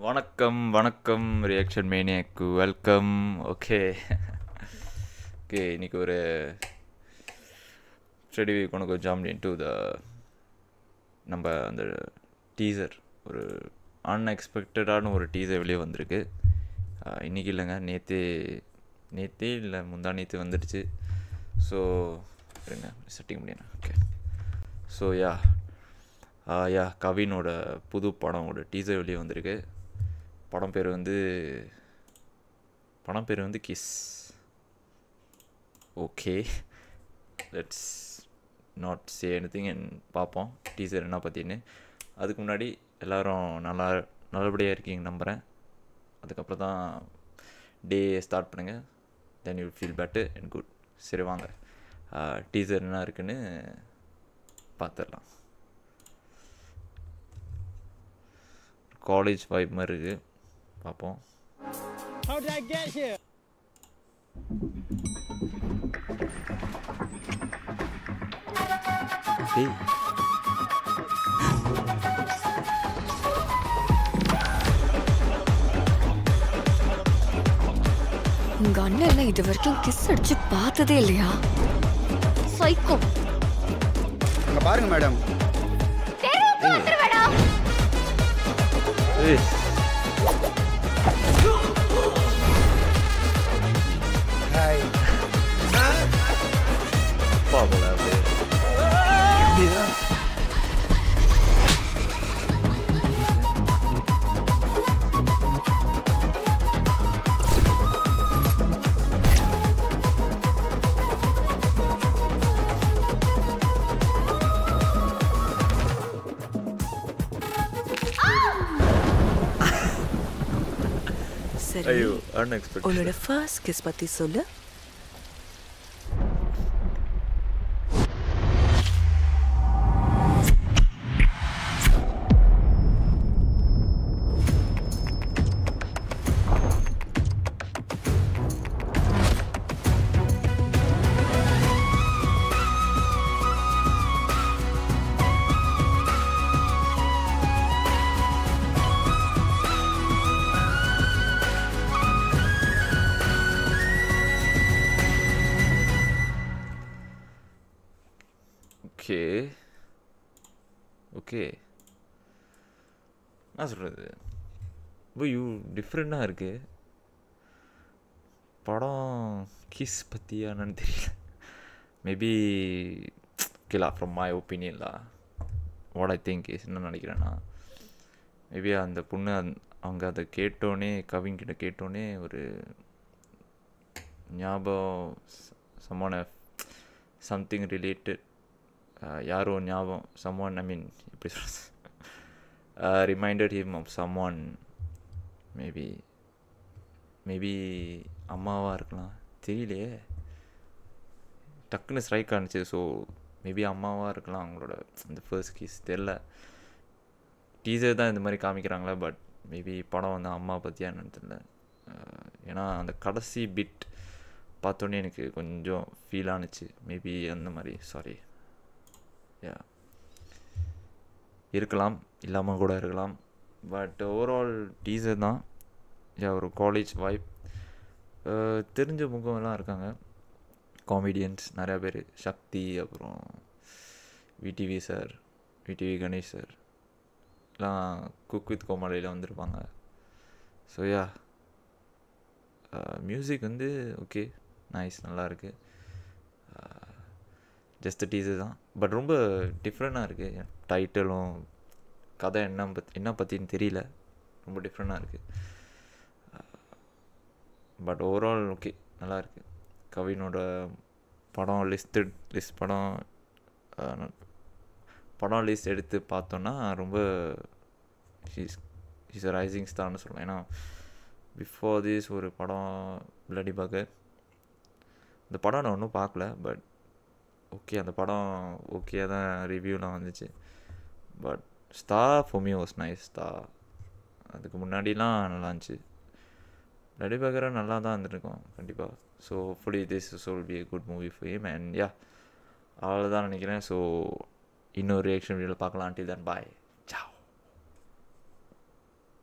வணக்கம் வணக்கம் reaction மேனியாக்கு welcome. Okay okay, இன்னைக்கு ஒரு ஸ்டடி வீக் உனக்கு ஜாம்ட் இன்டு த நம்ம அந்த டீசர், ஒரு அன்எக்ஸ்பெக்டடான ஒரு டீசர் வெளியே வந்திருக்கு. இன்றைக்கி இல்லைங்க, நேற்றே இல்லை முந்தா நேற்று வந்துடுச்சு. ஸோ இருங்க செட்டிங் முடியணும். ஓகே, ஸோ யா கவினோட புது படமோட டீசர் வெளியே வந்திருக்கு. படம் பேர் வந்து kiss. Okay, let's not say anything and பார்ப்போம் டீசர் என்ன பற்றின்னு. அதுக்கு முன்னாடி எல்லோரும் நல்லபடியாக இருக்கீங்க நம்புகிறேன். அதுக்கப்புறம் தான் டே ஸ்டார்ட் பண்ணுங்கள், then you feel better and good. சரி வாங்க, டீசர் என்ன இருக்குன்னு பார்த்துடலாம். காலேஜ் வைப் மாதிரி இருக்குது, பார்ப்போம். How did I get here? டேய் உங்க அண்ணன் எல்லாம் இது வரைக்கும் கிஸ் அடிச்சு பார்த்ததே இல்லையா? சைக்கோ. அங்க பாருங்க மேடம். ஏய் ஹாய். பாப்போம் அப்படியே. சரி, ஐயோ அன்எக்ஸ்பெக்டட். உன்னோட ஃபர்ஸ்ட் கிஸ் பத்தி சொல்லு. ஓகே ஓகே, என்ன சொல்கிறது, யூ டிஃப்ரெண்ட்டாக இருக்குது படம். கிஸ் பற்றியா என்னன்னு தெரியல. மேபி ஓகேலா, ஃப்ரம் மை ஒப்பீனியன்லா வாட் ஐ திங்க் இஸ், என்ன நினைக்கிறேன்னா, மேபி அந்த பொண்ணு அவங்க அதை கேட்டோன்னே, கவின்கிட்ட கேட்டோன்னே ஒரு ஞாபகம், சம்திங் ரிலேட்டட், யாரோ ஞாபகம், someone, I mean எப்படி சொல்கிறது, reminded him of someone, maybe அம்மாவாக இருக்கலாம், தெரியலையே, டக்குன்னு ஸ்ட்ரைக் ஆனிச்சு. ஸோ மேபி அம்மாவாக இருக்கலாம் அவங்களோட அந்த ஃபர்ஸ்ட் கிஸ், தெரில. டீசர் தான் இந்த மாதிரி காமிக்கிறாங்களே, பட் மேபி படம் வந்து அம்மா பற்றியா என்னன்னு தெரியல. ஏன்னா அந்த கடைசி பிட் பார்த்தோன்னே எனக்கு கொஞ்சம் ஃபீல் ஆனிச்சு. மேபி அந்த மாதிரி, சாரி, இருக்கலாம், இல்லாமல் கூட இருக்கலாம். பட் ஓவரால் டீசர் தான். ஒரு காலேஜ் வைப். தெரிஞ்ச முகமெல்லாம் இருக்காங்க, காமெடியன்ஸ் நிறையா பேர். சக்தி, அப்புறம் VTV sir, VTV Ganesh sir எல்லாம் குக் வித் கோமாளியில் வந்திருப்பாங்க. ஸோ மியூசிக் வந்து ஓகே, நைஸ், நல்லாயிருக்கு. ஜஸ்ட் டீசர் தான், பட் ரொம்ப டிஃப்ரெண்ட்டாக இருக்குது. டைட்டிலும் கதை என்ன பற்றின்னு தெரியல, ரொம்ப டிஃப்ரெண்ட்டாக இருக்குது. பட் ஓவரால் ஓகே, நல்லாயிருக்கு. கவினோட படம் படம் லிஸ்ட் எடுத்து பார்த்தோன்னா ரொம்ப இஸ் ரைசிங் ஸ்டார்னு சொல்லலாம். ஏன்னா பிஃபோர் திஸ் ஒரு படம் பிளடி பகர், இந்த படம் நான் ஒன்றும் பார்க்கல, பட் ஓகே, அந்த படம் ஓகே தான், ரிவ்யூலாம் வந்துச்சு. But star for me was nice. Star அதுக்கு முன்னாடிலாம் நல்லா இருந்துச்சு. லடி பகரா நல்லா தான் இருந்துருக்கோம் கண்டிப்பாக. So hopefully this will be a good movie for him. And அவ்வளோதான் நினைக்கிறேன். ஸோ இன்னொரு ரியாக்ஷன் வீடியோவில் பார்க்கலாம். until then bye.